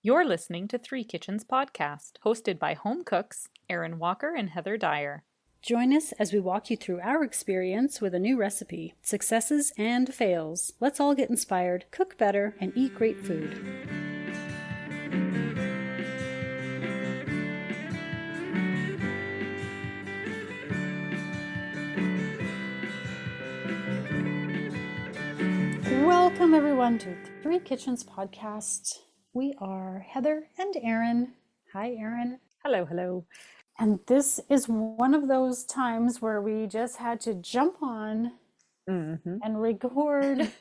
You're listening to Three Kitchens Podcast, hosted by home cooks Erin Walker and Heather Dyer. Join us as we walk you through our experience with a new recipe, successes and fails. Let's all get inspired, cook better, and eat great food. Welcome everyone to Three Kitchens Podcast. We are Heather and Erin. Hi, Erin. Hello, hello. And this is one of those times where we just had to jump on and record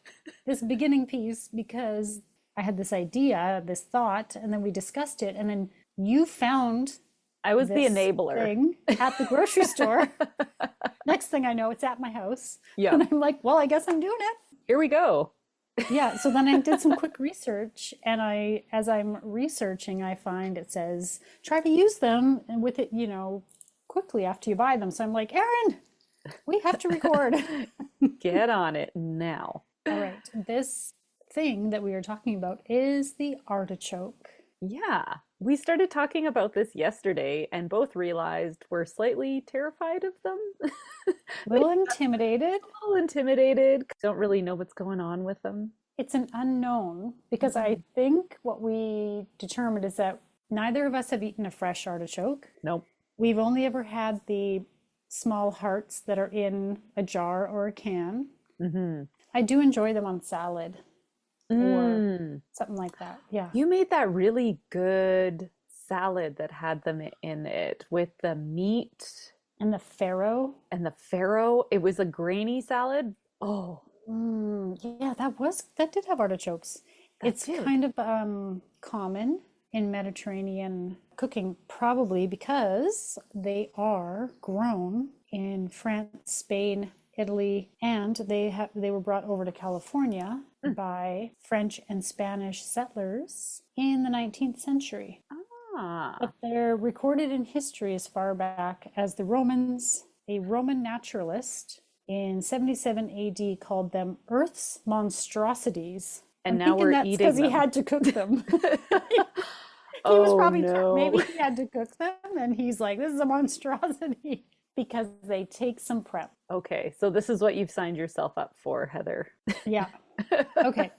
this beginning piece because I had this idea, this thought, and then we discussed it. And then you found I was the enabler thing at the grocery store. Next thing I know, it's at my house. Yeah. And I'm like, well, I guess I'm doing it. Here we go. Yeah, so then I did some quick research, and as I'm researching, I find it says try to use them and with it, quickly after you buy them. So I'm like, Erin, we have to record. Get on it now. All right, this thing that we are talking about is the artichoke. Yeah, we started talking about this yesterday and both realized we're slightly terrified of them. A little intimidated. Don't really know what's going on with them. It's an unknown because I think what we determined is that neither of us have eaten a fresh artichoke. Nope. We've only ever had the small hearts that are in a jar or a can. Mm-hmm. I do enjoy them on salad or something like that. Yeah. You made that really good salad that had them in it with the meat. And the farro. It was a grainy salad. Oh. Yeah, that did have artichokes. It's kind of common in Mediterranean cooking, probably because they are grown in France, Spain, Italy, and they were brought over to California by French and Spanish settlers in the 19th century. But they're recorded in history as far back as the Romans. A Roman naturalist in 77 AD called them Earth's monstrosities. And now we're eating them. Because he had to cook them. He was probably maybe he had to cook them, and he's like, "This is a monstrosity," because they take some prep. Okay, so this is what you've signed yourself up for, Heather. Yeah. Okay.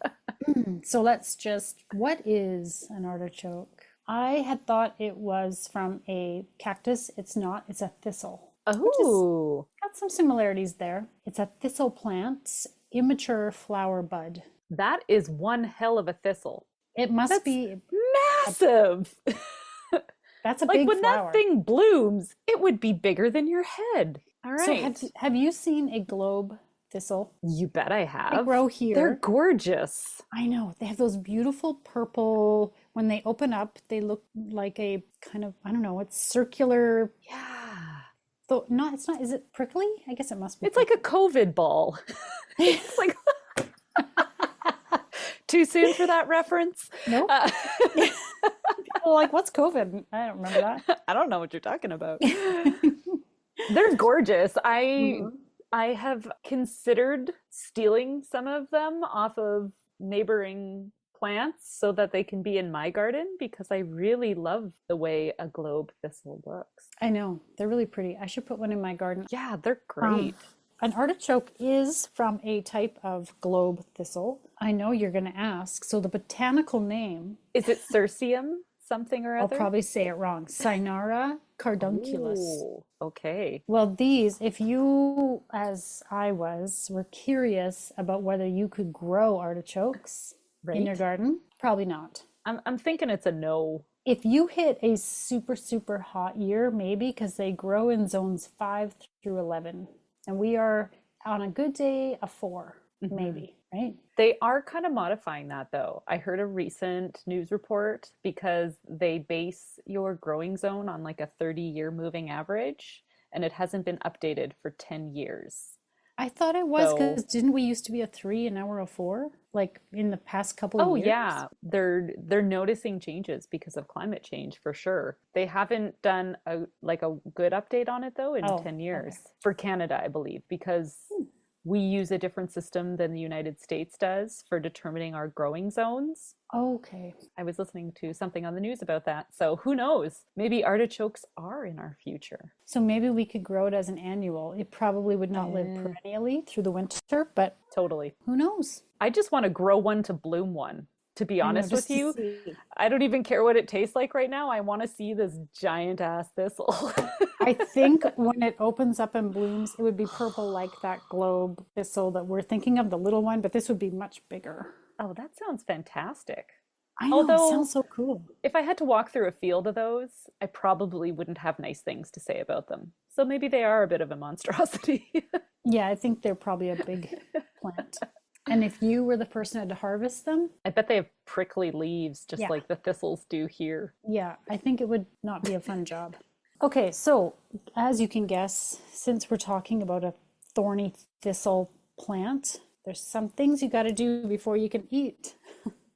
So what is an artichoke? I had thought it was from a cactus. It's not. It's a thistle. Oh. Got some similarities there. It's a thistle plant's immature flower bud. That is one hell of a thistle. It must be massive. That's a like big when flower. That thing blooms, it would be bigger than your head. All right. So have you seen a globe thistle? You bet I have. They grow here. They're gorgeous. I know. They have those beautiful purple, when they open up, they look like a kind of, I don't know, it's circular. Yeah. Though it's not, is it prickly? I guess it must be. It's like a COVID ball. It's like too soon for that reference? Nope. People are like, what's COVID? I don't remember that. I don't know what you're talking about. They're gorgeous. I have considered stealing some of them off of neighboring plants so that they can be in my garden because I really love the way a globe thistle looks. I know. They're really pretty. I should put one in my garden. Yeah, they're great. An artichoke is from a type of globe thistle. I know you're going to ask. So the botanical name... Is it Cirsium something or other? I'll probably say it wrong. Cynara cardunculus. Ooh, okay. Well, these, if you, as I was, were curious about whether you could grow artichokes in your garden, probably not. I'm thinking it's a no. If you hit a super, super hot year, maybe, because they grow in zones 5 through 11. And we are, on a good day, a 4, maybe, right? They are kind of modifying that, though. I heard a recent news report because they base your growing zone on like a 30-year moving average, and it hasn't been updated for 10 years. I thought it was because didn't we used to be a 3 and now we're a 4? Like in the past couple of years? Oh yeah, they're noticing changes because of climate change for sure. They haven't done a good update on it though in 10 years for Canada, I believe, because we use a different system than the United States does for determining our growing zones. Okay. I was listening to something on the news about that. So who knows? Maybe artichokes are in our future. So maybe we could grow it as an annual. It probably would not live perennially through the winter, but Totally. who knows? I just want to grow one to bloom one. To be I know, honest with just to you, see. I don't even care what it tastes like right now. I want to see this giant ass thistle. I think when it opens up and blooms, it would be purple like that globe thistle that we're thinking of, the little one, but this would be much bigger. Oh, that sounds fantastic. I know, it Although, sounds so cool. if I had to walk through a field of those, I probably wouldn't have nice things to say about them. So maybe they are a bit of a monstrosity. Yeah, I think they're probably a big plant. And if you were the person who had to harvest them, I bet they have prickly leaves, just yeah, like the thistles do here. yeah, I think it would not be a fun job. Okay, so as you can guess, since we're talking about a thorny thistle plant, there's some things you got to do before you can eat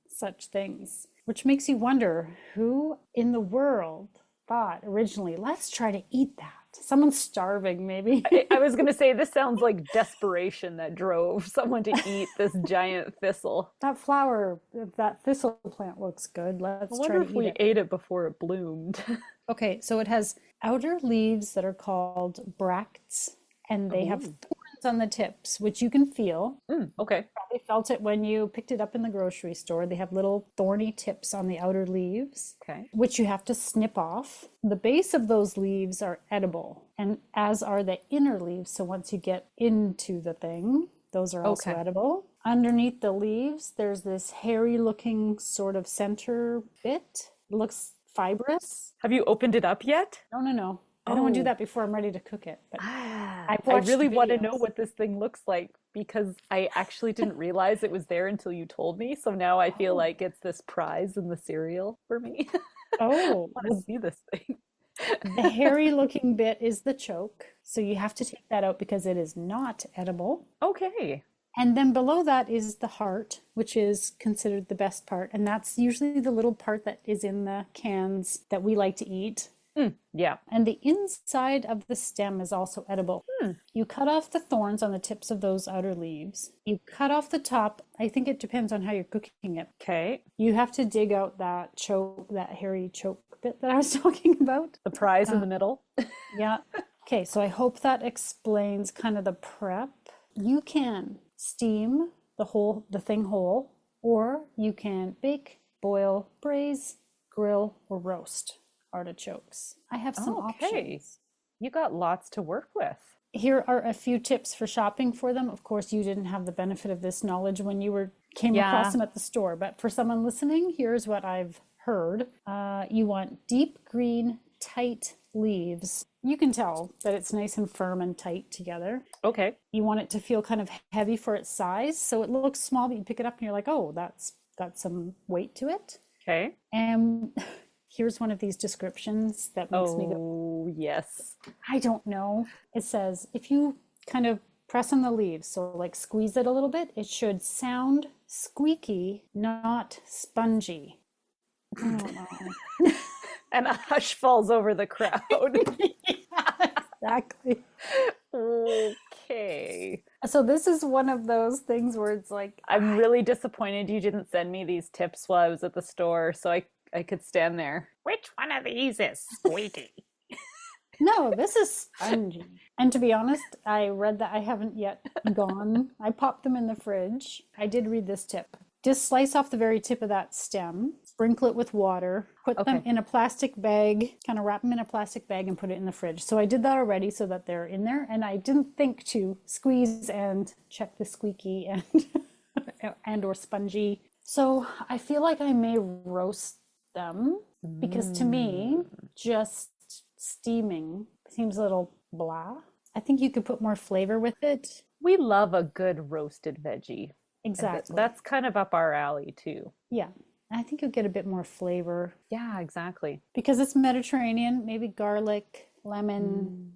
such things, which makes you wonder who in the world thought originally, let's try to eat that. Someone's starving, maybe. I was going to say, this sounds like desperation that drove someone to eat this giant thistle. That flower, that thistle plant looks good. I Let's wonder try if to eat we it. ate it before it bloomed. Okay, so it has outer leaves that are called bracts, and they have Ooh. thorns on the tips, which you can feel. Okay. Probably felt it when you picked it up in the grocery store. They have little thorny tips on the outer leaves, Okay. which you have to snip off. The base of those leaves are edible, and as are the inner leaves. So once you get into the thing, those are also Okay. edible. Underneath the leaves, there's this hairy looking sort of center bit. It looks fibrous. Have you opened it up yet? No, no, no. I don't want to do Oh. that before I'm ready to cook it. But I've I watched really want to know videos. what this thing looks like because I actually didn't realize it was there until you told me. So now I feel Oh, like it's this prize in the cereal for me. oh, I want to well, see this thing. the hairy looking bit is the choke. So you have to take that out because it is not edible. Okay. And then below that is the heart, which is considered the best part. And that's usually the little part that is in the cans that we like to eat. Yeah. And the inside of the stem is also edible. You cut off the thorns on the tips of those outer leaves. You cut off the top. I think it depends on how you're cooking it. Okay. You have to dig out that choke, that hairy choke bit that I was talking about. The prize in the middle. Yeah. Okay, so I hope that explains kind of the prep. You can steam the thing whole, or you can bake, boil, braise, grill, or roast artichokes. I have some Okay. options. You got lots to work with. Here are a few tips for shopping for them. Of course, you didn't have the benefit of this knowledge when you came across Yeah. them at the store, but for someone listening, here's what I've heard. You want deep green, tight leaves. You can tell that it's nice and firm and tight together. Okay. You want it to feel kind of heavy for its size. So it looks small, but you pick it up and you're like, oh, that's got some weight to it. Okay. And here's one of these descriptions that makes me go, Oh, yes. I don't know. It says, if you kind of press on the leaves, so like squeeze it a little bit, it should sound squeaky, not spongy. I don't know. And a hush falls over the crowd. Exactly. Okay. So this is one of those things where it's like, I'm really disappointed you didn't send me these tips while I was at the store so I could stand there. Which one of these is squeaky? no, this is spongy. And to be honest, I read that I haven't yet gone. I popped them in the fridge. I did read this tip. Just slice off the very tip of that stem, sprinkle it with water, put them Okay. in a plastic bag, kind of wrap them in a plastic bag and put it in the fridge. So I did that already so that they're in there. And I didn't think to squeeze and check the squeaky and or spongy. So I feel like I may roast them because to me, just steaming seems a little blah. I think you could put more flavor with it. We love a good roasted veggie. Exactly. That's kind of up our alley too. Yeah. I think you'll get a bit more flavor Yeah, exactly. because it's Mediterranean, maybe garlic, lemon,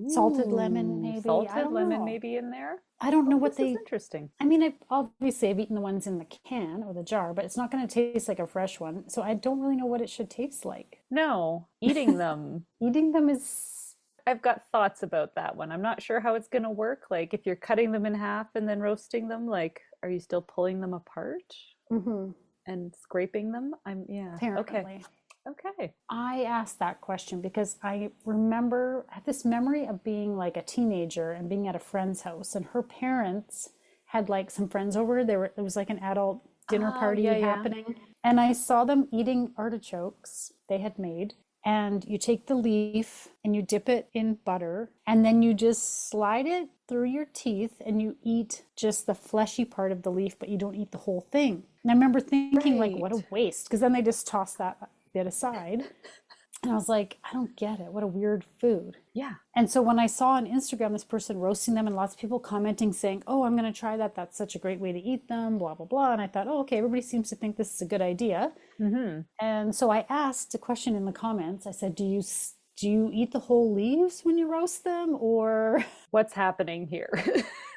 salted lemon, maybe. I Salted don't what know. maybe in there. I don't know Oh, what this is they, interesting. I mean, obviously I've eaten the ones in the can or the jar, but it's not going to taste like a fresh one. So I don't really know what it should taste like. No, eating them. Eating them is, I've got thoughts about that one. I'm not sure how it's going to work. Like if you're cutting them in half and then roasting them, like are you still pulling them apart and scraping them? Yeah. Okay. Apparently. Okay. I asked that question because I remember I had this memory of being like a teenager and being at a friend's house, and her parents had like some friends over. It was like an adult dinner Oh, party yeah, yeah. happening, and I saw them eating artichokes they had made. And you take the leaf and you dip it in butter, and then you just slide it through your teeth and you eat just the fleshy part of the leaf, but you don't eat the whole thing. And I remember thinking, like, what a Right. waste, because then they just toss that bit aside. And I was like, I don't get it. What a weird food. Yeah. And so when I saw on Instagram this person roasting them and lots of people commenting saying, oh, I'm going to try that. That's such a great way to eat them, blah, blah, blah. And I thought, oh, okay, everybody seems to think this is a good idea. And so I asked a question in the comments. I said, do you eat the whole leaves when you roast them? Or What's happening here?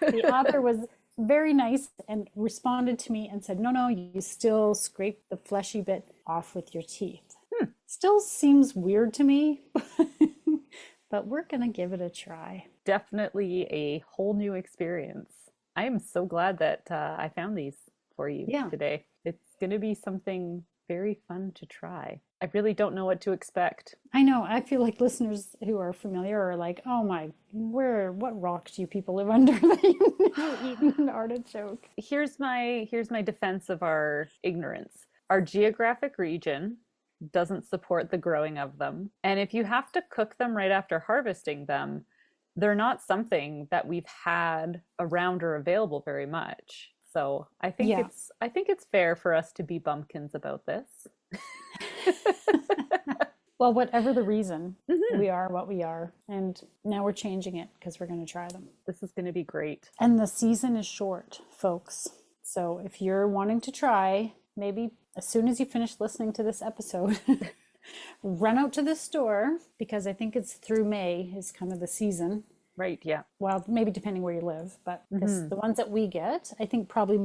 the author was very nice and responded to me and said, no, you still scrape the fleshy bit off with your teeth. Still seems weird to me, but we're going to give it a try. Definitely a whole new experience. I am so glad that I found these for you Yeah. today. It's going to be something very fun to try. I really don't know what to expect. I know. I feel like listeners who are familiar are like, oh my, what rocks you people live under that you've never eaten an artichoke? Here's my defense of our ignorance. Our geographic region doesn't support the growing of them. And if you have to cook them right after harvesting them, they're not something that we've had around or available very much. So Yeah. I think it's fair for us to be bumpkins about this. Well, whatever the reason, we are what we are. And now we're changing it because we're going to try them. This is going to be great. And the season is short, folks. So if you're wanting to try, maybe as soon as you finish listening to this episode, run out to the store, because I think it's through May is kind of the season. Right, yeah. Well, maybe depending where you live, but because the ones that we get, I think probably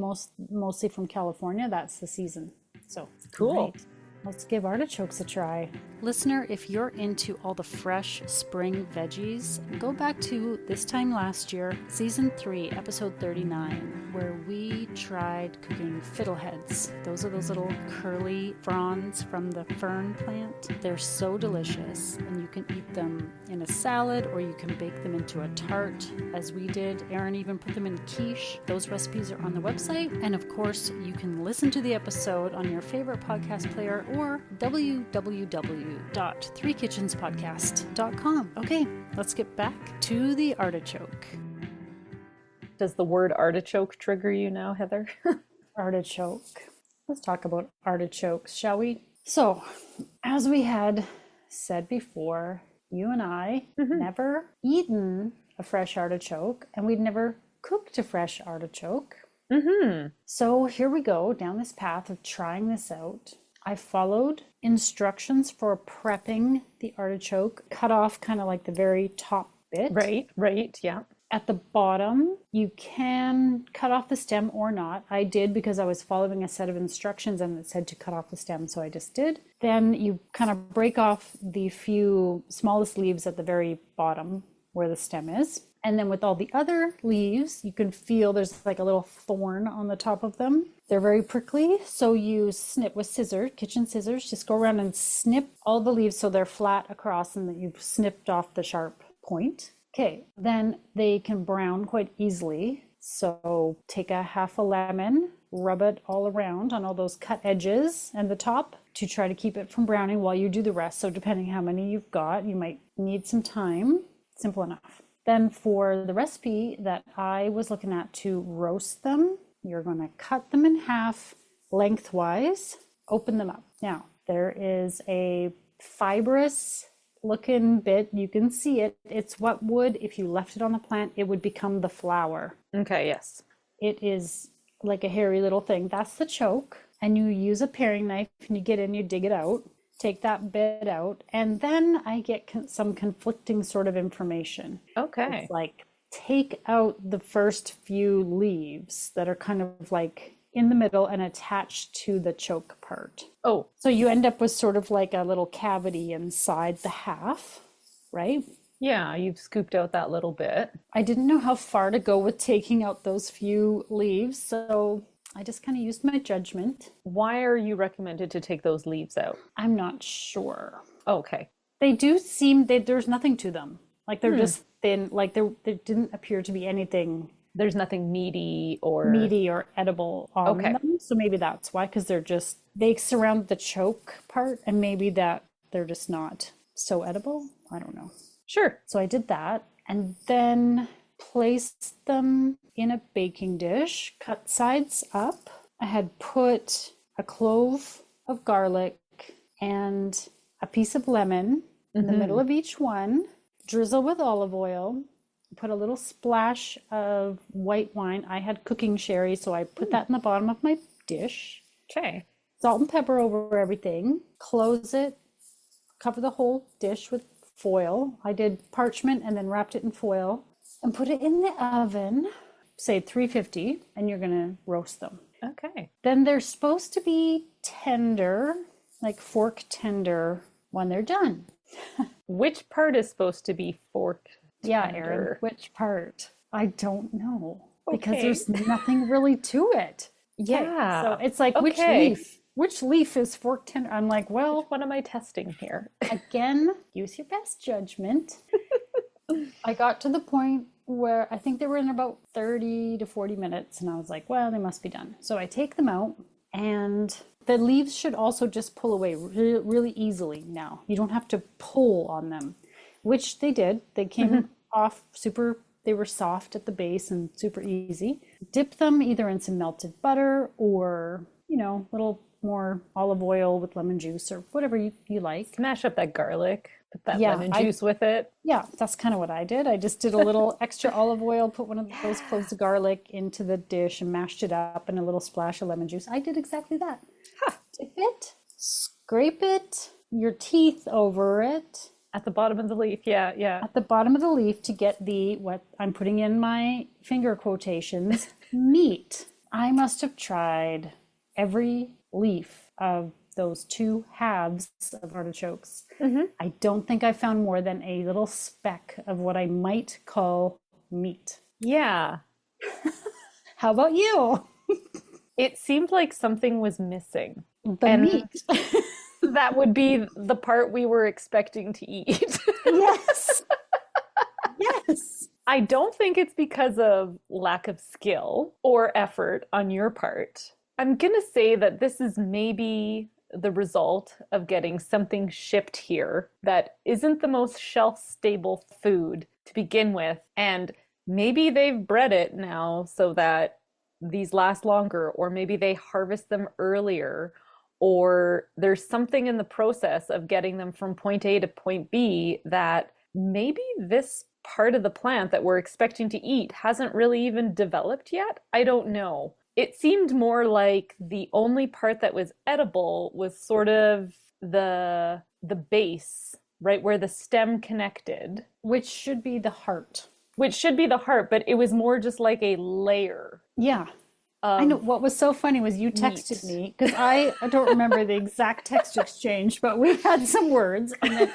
mostly from California, that's the season. So Cool. right. Let's give artichokes a try. Listener, if you're into all the fresh spring veggies, go back to this time last year, season 3, episode 39, where we tried cooking fiddleheads. Those are those little curly fronds from the fern plant. They're so delicious, and you can eat them in a salad or you can bake them into a tart, as we did. Erin even put them in quiche. Those recipes are on the website. And of course, you can listen to the episode on your favorite podcast player or www.threekitchenspodcast.com. Okay, let's get back to the artichoke. Does the word artichoke trigger you now, Heather? Artichoke. Let's talk about artichokes, shall we? So, as we had said before, you and I never eaten a fresh artichoke, and we'd never cooked a fresh artichoke. So here we go down this path of trying this out. I followed instructions for prepping the artichoke, cut off kind of like the very top bit. Right, yeah. At the bottom, you can cut off the stem or not. I did because I was following a set of instructions and it said to cut off the stem, so I just did. Then you kind of break off the few smallest leaves at the very bottom where the stem is. And then with all the other leaves, you can feel there's like a little thorn on the top of them. They're very prickly, so you snip with scissors, kitchen scissors, just go around and snip all the leaves so they're flat across and that you've snipped off the sharp point. Okay, then they can brown quite easily. So take a half a lemon, rub it all around on all those cut edges and the top to try to keep it from browning while you do the rest. So depending how many you've got, you might need some time. Simple enough. Then for the recipe that I was looking at to roast them, you're going to cut them in half lengthwise, open them up. Now, there is a fibrous looking bit. You can see it. It's what would, if you left it on the plant, it would become the flower. Okay, yes. It is like a hairy little thing. That's the choke. And you use a paring knife and you get in, you dig it out, take that bit out. And then I get some conflicting sort of information. Okay. It's like, take out the first few leaves that are kind of like in the middle and attached to the choke part. Oh. So you end up with sort of like a little cavity inside the half, right? Yeah, you've scooped out that little bit. I didn't know how far to go with taking out those few leaves, so I just kind of used my judgment. Why are you recommended to take those leaves out? I'm not sure. Okay. They do seem that there's nothing to them. Like they're Hmm. just thin, like there didn't appear to be anything There's nothing meaty or meaty or edible on okay. them. So maybe that's why, because they surround the choke part, and maybe that they're just not so edible. I don't know. Sure. So I did that and then placed them in a baking dish, cut sides up. I had put a clove of garlic and a piece of lemon in the middle of each one, drizzle with olive oil, put a little splash of white wine. I had cooking sherry, so I put that in the bottom of my dish. Okay. Salt and pepper over everything. Close it, cover the whole dish with foil. I did parchment and then wrapped it in foil and put it in the oven, say 350, and you're going to roast them. Okay. Then they're supposed to be tender, like fork tender when they're done. Which part is supposed to be fork Yeah, tender? Erin, which part? I don't know because Okay. there's nothing really to it. Okay, Yeah. so it's like which Okay. leaf? Which leaf is fork tender? I'm like, Which well, one am I testing here? again, use your best judgment. I got to the point where I think they were in about 30 to 40 minutes, and I was like, well, they must be done. So I take them out, and the leaves should also just pull away really easily now. You don't have to pull on them, which they did. They came off super, they were soft at the base and super easy. Dip them either in some melted butter or, a little more olive oil with lemon juice or whatever you like. Smash up that garlic, put that Yeah, lemon juice with it. Yeah, that's kind of what I did. I just did a little extra olive oil, put one of those cloves of garlic into the dish and mashed it up, and a little splash of lemon juice. I did exactly that. Dip it, scrape it, your teeth over it At the bottom of the leaf. Yeah, yeah. at the bottom of the leaf to get what I'm putting in my finger quotations, meat. I must have tried every leaf of those two halves of artichokes. I don't think I found more than a little speck of what I might call meat. Yeah. How about you? It seemed like something was missing. The And meat. that would be the part we were expecting to eat. Yes. Yes. I don't think it's because of lack of skill or effort on your part. I'm going to say that this is maybe the result of getting something shipped here that isn't the most shelf stable food to begin with. And maybe they've bred it now so that these last longer, or maybe they harvest them earlier, or there's something in the process of getting them from point A to point B that maybe this part of the plant that we're expecting to eat hasn't really even developed yet. I don't know. It seemed more like the only part that was edible was sort of the base, right where the stem connected, Which should be the heart. which should be the heart, but it was more just like a layer Yeah. of I know what was so funny was you texted meat. me because I don't remember the exact text exchange, but we had some words and then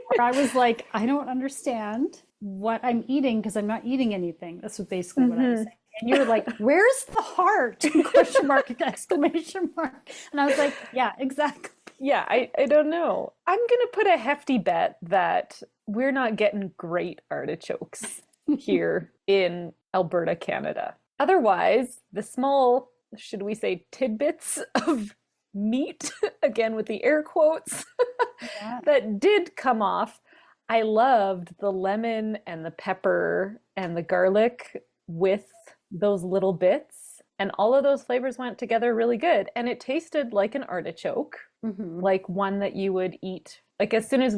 where I was like, I don't understand what I'm eating because I'm not eating anything. That's basically what I was saying. And you were like, where's the heart? Question mark, exclamation mark. And I was like, yeah, exactly. Yeah, I don't know. I'm gonna put a hefty bet that we're not getting great artichokes here in Alberta, Canada. Otherwise, the small, should we say, tidbits of meat, again with the air quotes, Yeah. that did come off. I loved the lemon and the pepper and the garlic with those little bits. And all of those flavors went together really good. And it tasted like an artichoke, like one that you would eat. Like as soon as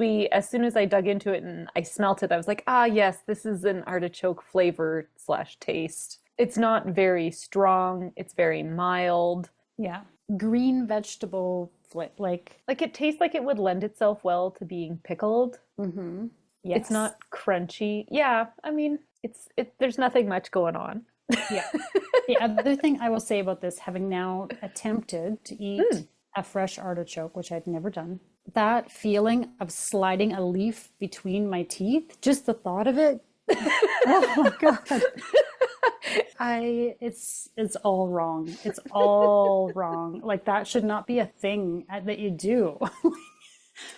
I dug into it and I smelt it, I was like, ah, yes, this is an artichoke flavor slash taste. It's not very strong. It's very mild. Yeah. Green vegetable Like it tastes like it would lend itself well to being pickled. yes. It's not crunchy. Yeah, I mean, there's nothing much going on. Yeah. The other thing I will say about this, having now attempted to eat a fresh artichoke, which I'd never done, that feeling of sliding a leaf between my teeth, just the thought of it. Oh my God. It's all wrong. It's all wrong. Like that should not be a thing that you do.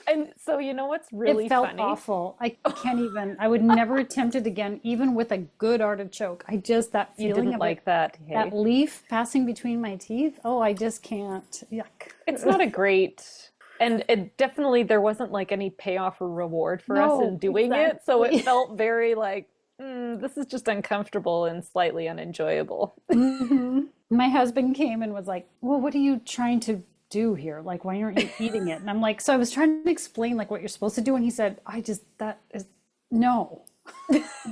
And so you know what's really It felt funny? awful. I can't even, I would never attempt it again, even with a good artichoke. I just, that You feeling didn't of like it, that, hey? that leaf passing between my teeth. Oh, I just can't. Yuck. It's not a great, and it definitely there wasn't like any payoff or reward for us in No, doing it, so it exactly. felt very like, this is just uncomfortable and slightly unenjoyable. hmm My husband came and was like, "Well, what are you trying to do here? Like, why aren't you eating it?" And I'm like, so I was trying to explain like what you're supposed to do, and he said, "I just that is no."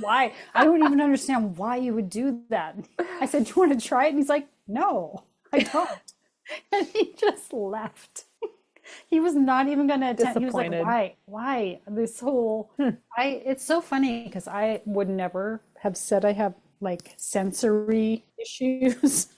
Why? I don't even understand why you would do that. I said, "Do you want to try it?" And he's like, "No, I don't." And he just left. He was not even going to attempt. He was like, Disappointed. "Why? Why this whole?" I. It's so funny because I would never have said I have like sensory issues,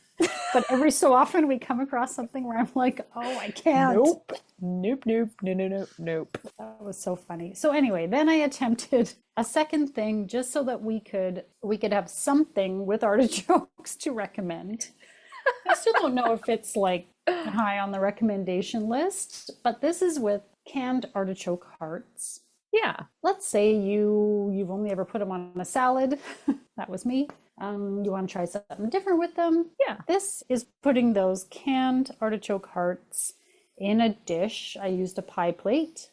but every so often we come across something where I'm like, "Oh, I can't." Nope. Nope, nope, no, no, no, nope. That was so funny. So anyway, then I attempted a second thing just so that we could have something with artichokes to recommend. I still don't know if it's like high on the recommendation list, but this is with canned artichoke hearts. Yeah. Let's say you've only ever put them on a salad. That was me. You want to try something different with them. Yeah. This is putting those canned artichoke hearts in a dish. I used a pie plate.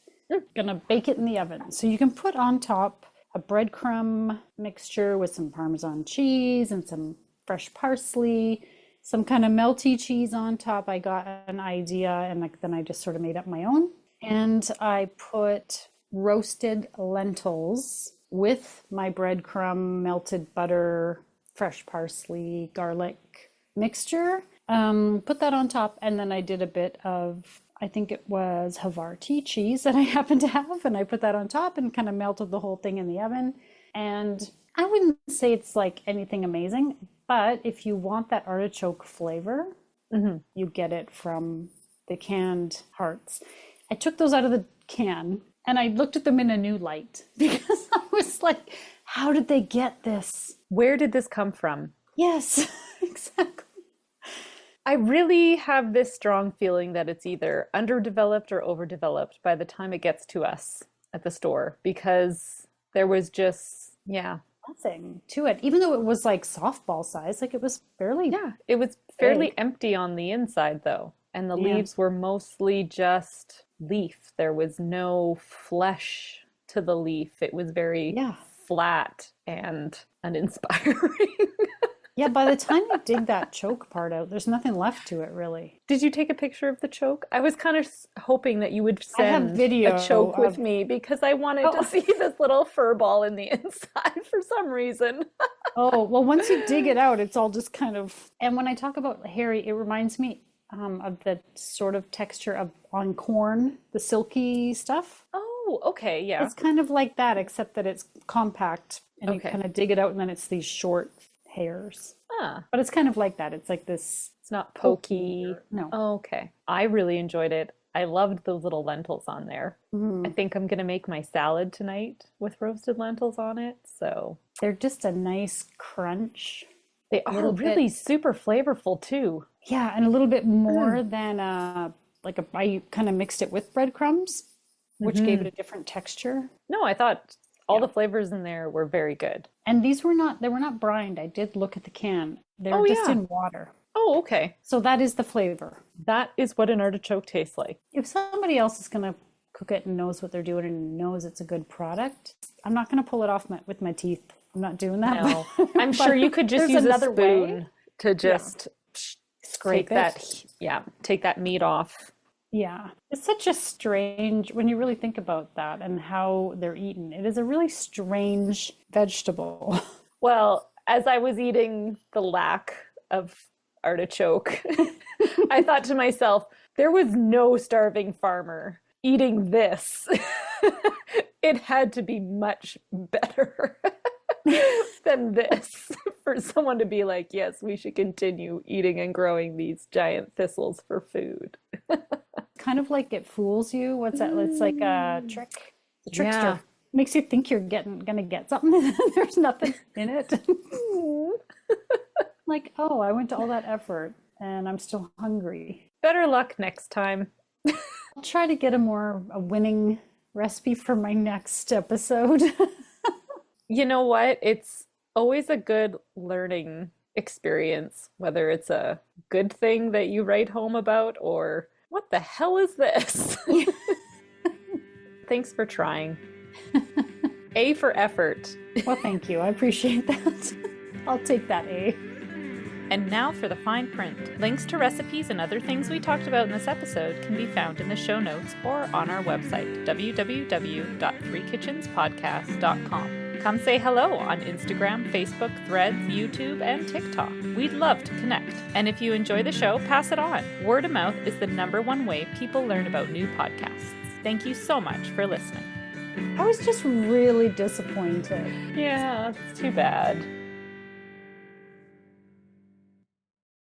Gonna bake it in the oven. So you can put on top a breadcrumb mixture with some Parmesan cheese and some fresh parsley, some kind of melty cheese on top. I got an idea and like then I just sort of made up my own. And I put roasted lentils with my breadcrumb, melted butter, fresh parsley, garlic mixture. Put that on top, and then I did a bit of, I think it was Havarti cheese that I happened to have, and I put that on top and kind of melted the whole thing in the oven. And I wouldn't say it's like anything amazing, but if you want that artichoke flavor, you get it from the canned hearts. I took those out of the can and I looked at them in a new light because I was like, how did they get this? Where did this come from? Yes, exactly. I really have this strong feeling that it's either underdeveloped or overdeveloped by the time it gets to us at the store because there was just, yeah. Nothing to it, even though it was like softball size, like it was fairly Yeah, it was fairly big. empty on the inside though, and the Yeah. leaves were mostly just leaf. There was no flesh to the leaf. It was very Yeah. flat and uninspiring. Yeah, by the time you dig that choke part out, there's nothing left to it really. Did you take a picture of the choke? I was kind of hoping that you would I have send video a choke with of, me because I wanted to oh, see this little fur ball in the inside for some reason. oh, well, once you dig it out, it's all just kind of, and when I talk about hairy, it reminds me of the sort of texture of on corn, the silky stuff. Oh, okay, yeah. It's kind of like that, except that it's compact and you Okay. kind of dig it out and then it's these short hairs. Ah, But it's kind of like that. It's like this it's not pokey. pokey. No. Oh, okay. I really enjoyed it. I loved those little lentils on there. I Mhm. think I'm gonna make my salad tonight with roasted lentils on it. So They're just a nice crunch. they A are little bit, really super flavorful too. yeah, and a little bit more than like a, I kind of mixed it with breadcrumbs, which gave it Hmm. a different texture. No, I thought all Yeah. the flavors in there were very good. And they were not brined. I did look at the can. They were Oh just yeah. in water. Oh, okay. So that is the flavor. That is what an artichoke tastes like. If somebody else is going to cook it and knows what they're doing and knows it's a good product, I'm not going to pull it off with my teeth. I'm not doing that. No, but- I'm sure you could just there's use a another way. spoon to Yeah. just Scrape take it. that, yeah, take that meat off. Yeah, it's such a strange, when you really think about that and how they're eaten, it is a really strange vegetable. Well, as I was eating the lack of artichoke, I thought to myself, there was no starving farmer eating this. It had to be much better than this for someone to be like, yes, we should continue eating and growing these giant thistles for food. kind of like it fools you. What's that? It's like a trick. The trickster. Yeah. Makes you think you're gonna get something and then there's nothing in it. Like, oh, I went to all that effort and I'm still hungry. Better luck next time. I'll try to get a winning recipe for my next episode. You know what? It's always a good learning experience, whether it's a good thing that you write home about or what the hell is this? Thanks for trying. A for effort. Well, thank you. I appreciate that. I'll take that A. And now for the fine print. Links to recipes and other things we talked about in this episode can be found in the show notes or on our website, www.threekitchenspodcast.com. Come say hello on Instagram, Facebook, Threads, YouTube, and TikTok. We'd love to connect. And if you enjoy the show, pass it on. Word of mouth is the #1 way people learn about new podcasts. Thank you so much for listening. I was just really disappointed. Yeah, it's too bad.